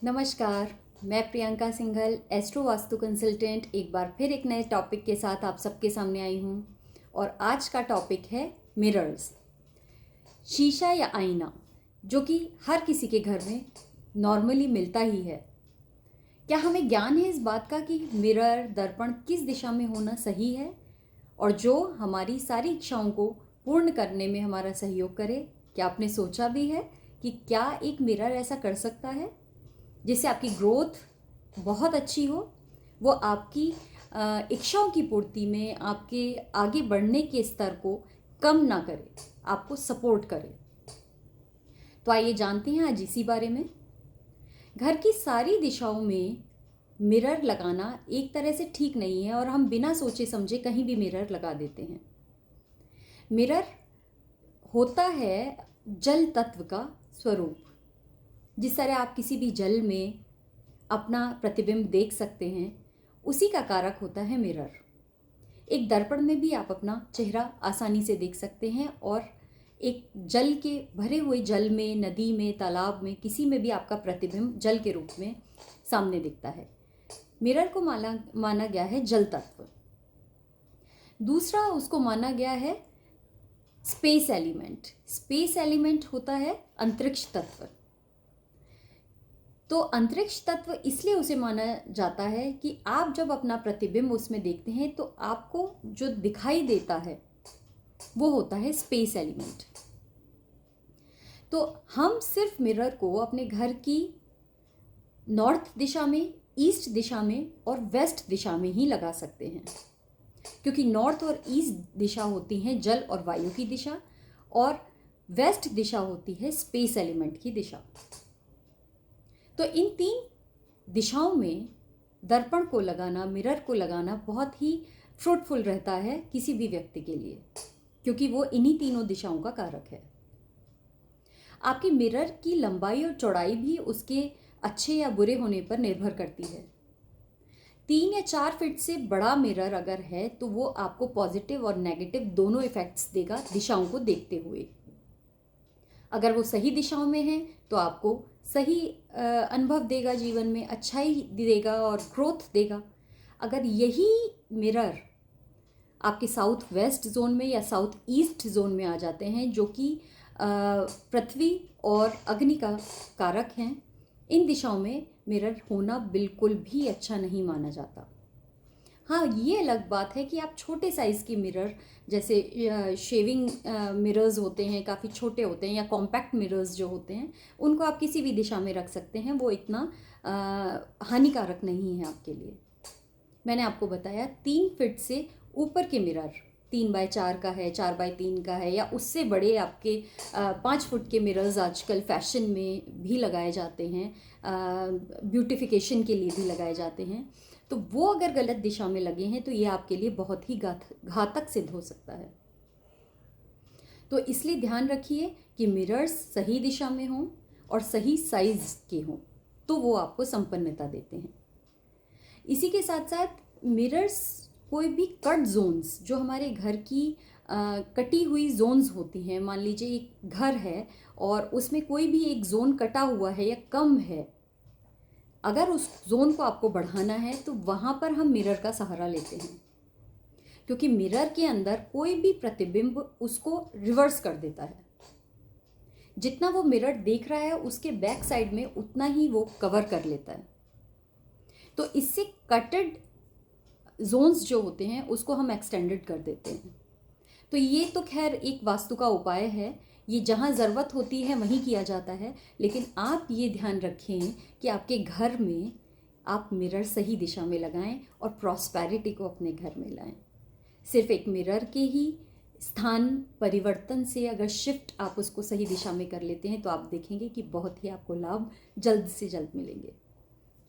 नमस्कार। मैं Priyanka Singhal, astro vastu consultant, एक बार फिर एक नए टॉपिक के साथ आप सबके सामने आई हूँ। और आज का टॉपिक है मिरर्स, शीशा या आईना, जो कि हर किसी के घर में नॉर्मली मिलता ही है। क्या हमें ज्ञान है इस बात का कि मिरर, दर्पण किस दिशा में होना सही है और जो हमारी सारी इच्छाओं को पूर्ण करने में हमारा सहयोग करे? क्या आपने सोचा भी है कि क्या एक मिरर ऐसा कर सकता है जिससे आपकी ग्रोथ बहुत अच्छी हो, वो आपकी इच्छाओं की पूर्ति में आपके आगे बढ़ने के स्तर को कम ना करे, आपको सपोर्ट करे? तो आइए जानते हैं आज इसी बारे में। घर की सारी दिशाओं में मिरर लगाना एक तरह से ठीक नहीं है और हम बिना सोचे समझे कहीं भी मिरर लगा देते हैं। मिरर होता है जल तत्व का स्वरूप। जिस तरह आप किसी भी जल में अपना प्रतिबिंब देख सकते हैं, उसी का कारक होता है मिरर। एक दर्पण में भी आप अपना चेहरा आसानी से देख सकते हैं और एक जल के भरे हुए जल में, नदी में, तालाब में, किसी में भी आपका प्रतिबिंब जल के रूप में सामने दिखता है। मिरर को माना गया है जल तत्व। दूसरा उसको माना गया है स्पेस एलिमेंट। स्पेस एलिमेंट होता है अंतरिक्ष तत्व। तो अंतरिक्ष तत्व इसलिए उसे माना जाता है कि आप जब अपना प्रतिबिंब उसमें देखते हैं तो आपको जो दिखाई देता है वो होता है स्पेस एलिमेंट। तो हम सिर्फ मिरर को अपने घर की नॉर्थ दिशा में, ईस्ट दिशा में और वेस्ट दिशा में ही लगा सकते हैं, क्योंकि नॉर्थ और ईस्ट दिशा होती हैं जल और वायु की दिशा और वेस्ट दिशा होती है स्पेस एलिमेंट की दिशा। तो इन तीन दिशाओं में दर्पण को लगाना, मिरर को लगाना बहुत ही फ्रूटफुल रहता है किसी भी व्यक्ति के लिए, क्योंकि वो इन्हीं तीनों दिशाओं का कारक है। आपकी मिरर की लंबाई और चौड़ाई भी उसके अच्छे या बुरे होने पर निर्भर करती है। 3 या 4 फीट से बड़ा मिरर अगर है तो वो आपको पॉजिटिव और नेगेटिव दोनों इफेक्ट्स देगा दिशाओं को देखते हुए। अगर वो सही दिशाओं में है तो आपको सही अनुभव देगा, जीवन में अच्छाई देगा और ग्रोथ देगा। अगर यही मिरर आपके साउथ वेस्ट जोन में या साउथ ईस्ट जोन में आ जाते हैं, जो कि पृथ्वी और अग्नि का कारक हैं, इन दिशाओं में मिरर होना बिल्कुल भी अच्छा नहीं माना जाता। हाँ, ये अलग बात है कि आप छोटे साइज़ की मिरर, जैसे शेविंग मिरर्स होते हैं, काफ़ी छोटे होते हैं, या कॉम्पैक्ट मिरर्स जो होते हैं, उनको आप किसी भी दिशा में रख सकते हैं। वो इतना हानिकारक नहीं है आपके लिए। मैंने आपको बताया 3 फीट से ऊपर के मिरर, 3x4 का है, 4x3 का है, या उससे बड़े आपके 5 फुट के मिरर्स आजकल फैशन में भी लगाए जाते हैं, ब्यूटिफिकेशन के लिए भी लगाए जाते हैं। तो वो अगर गलत दिशा में लगे हैं तो ये आपके लिए बहुत ही घातक सिद्ध हो सकता है। तो इसलिए ध्यान रखिए कि मिरर्स सही दिशा में हों और सही साइज के हों, तो वो आपको संपन्नता देते हैं। इसी के साथ साथ मिरर्स कोई भी कट जोन्स, जो हमारे घर की कटी हुई जोन्स होती हैं, मान लीजिए एक घर है और उसमें कोई भी एक जोन कटा हुआ है या कम है, अगर उस जोन को आपको बढ़ाना है तो वहाँ पर हम मिरर का सहारा लेते हैं, क्योंकि मिरर के अंदर कोई भी प्रतिबिंब उसको रिवर्स कर देता है। जितना वो मिरर देख रहा है उसके बैक साइड में उतना ही वो कवर कर लेता है। तो इससे कटेड जोन्स जो होते हैं उसको हम एक्सटेंडेड कर देते हैं। तो ये तो खैर एक वास्तु का उपाय है, ये जहाँ ज़रूरत होती है वहीं किया जाता है। लेकिन आप ये ध्यान रखें कि आपके घर में आप मिरर सही दिशा में लगाएं और प्रॉस्पेरिटी को अपने घर में लाएं। सिर्फ एक मिरर के ही स्थान परिवर्तन से अगर शिफ्ट आप उसको सही दिशा में कर लेते हैं तो आप देखेंगे कि बहुत ही आपको लाभ जल्द से जल्द मिलेंगे।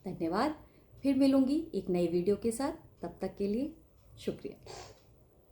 धन्यवाद। फिर मिलूंगी एक नई वीडियो के साथ। तब तक के लिए शुक्रिया।